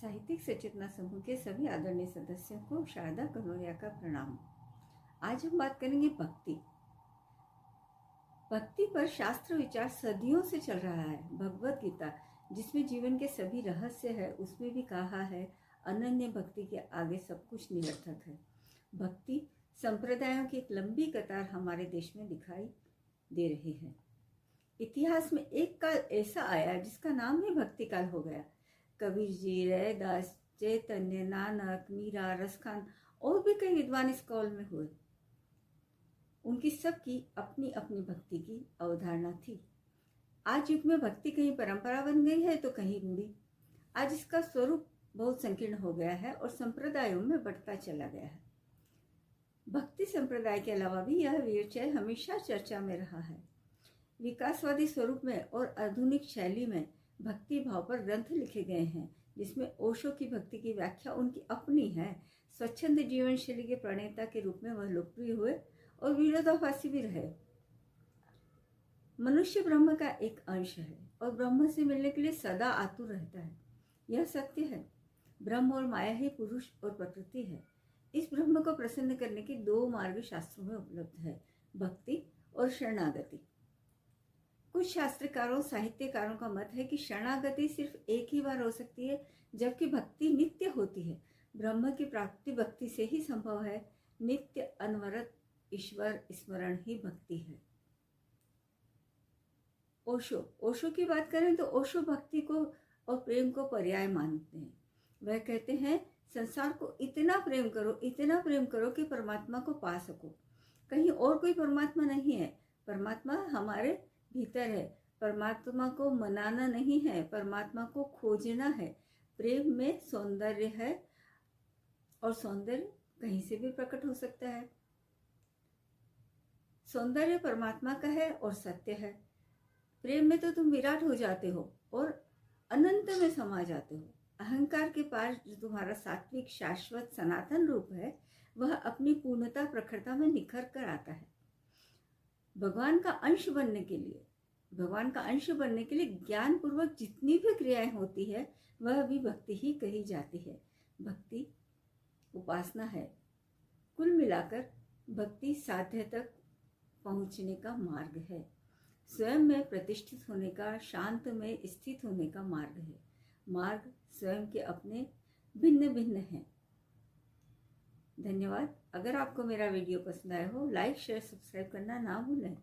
साहित्यिक सचेतना समूह के सभी आदरणीय सदस्यों को शारदा कनौरिया का प्रणाम। आज हम बात करेंगे भक्ति। भक्ति पर शास्त्र विचार सदियों से चल रहा है। भगवत गीता जिसमें जीवन के सभी रहस्य है, उसमें भी कहा है अनन्य भक्ति के आगे सब कुछ निरर्थक है। भक्ति संप्रदायों की एक लंबी कतार हमारे देश में दिखाई दे रही है। इतिहास में एक काल ऐसा आया जिसका नाम ही भक्ति काल हो गया। कबीर जी, रैदास, चैतन्य, नानक, मीरा, रसखान और भी कई विद्वान इस काल में हुए। उनकी सबकी अपनी अपनी भक्ति की अवधारणा थी। आज युग में भक्ति कहीं परंपरा बन गई है तो कहीं रूढ़ी। आज इसका स्वरूप बहुत संकीर्ण हो गया है और संप्रदायों में बढ़ता चला गया है। भक्ति संप्रदाय के अलावा भी यह विषय हमेशा चर्चा में रहा है। विकासवादी स्वरूप में और आधुनिक शैली में भक्ति भाव पर ग्रंथ लिखे गए हैं, जिसमें ओशो की भक्ति की व्याख्या उनकी अपनी है। स्वच्छंद जीवन शैली के प्रणेता के रूप में वह लोकप्रिय हुए और विरोधाभासी भी रहे। मनुष्य ब्रह्म का एक अंश है और ब्रह्म से मिलने के लिए सदा आतुर रहता है। यह सत्य है। ब्रह्म और माया ही पुरुष और प्रकृति है। इस ब्रह्म को प्रसन्न करने के दो मार्ग शास्त्रों में उपलब्ध है, भक्ति और शरणागति। कुछ शास्त्रकारों साहित्यकारों का मत है कि शरणागति सिर्फ एक ही बार हो सकती है, जबकि भक्ति नित्य होती है। ब्रह्म की प्राप्ति भक्ति से ही संभव है। नित्य अनवरत ईश्वर स्मरण ही भक्ति है। ओशो की बात करें तो ओशो भक्ति को और प्रेम को पर्याय मानते हैं। वह कहते हैं संसार को इतना प्रेम करो कि परमात्मा को पा सको। कहीं और कोई परमात्मा नहीं है। परमात्मा हमारे भीतर है। परमात्मा को मनाना नहीं है, परमात्मा को खोजना है। प्रेम में सौंदर्य है और सौंदर्य कहीं से भी प्रकट हो सकता है। सौंदर्य परमात्मा का है और सत्य है। प्रेम में तो तुम विराट हो जाते हो और अनंत में समा जाते हो। अहंकार के पास जो तुम्हारा सात्विक शाश्वत सनातन रूप है, वह अपनी पूर्णता प्रखरता में निखर कर आता है। भगवान का अंश बनने के लिए ज्ञान पूर्वक जितनी भी क्रियाएं होती है, वह भी भक्ति ही कही जाती है। भक्ति उपासना है। कुल मिलाकर भक्ति साध्य तक पहुंचने का मार्ग है। स्वयं में प्रतिष्ठित होने का, शांत में स्थित होने का मार्ग है। मार्ग स्वयं के अपने भिन्न भिन्न हैं। धन्यवाद। अगर आपको मेरा वीडियो पसंद आया हो, लाइक शेयर सब्सक्राइब करना ना भूलें।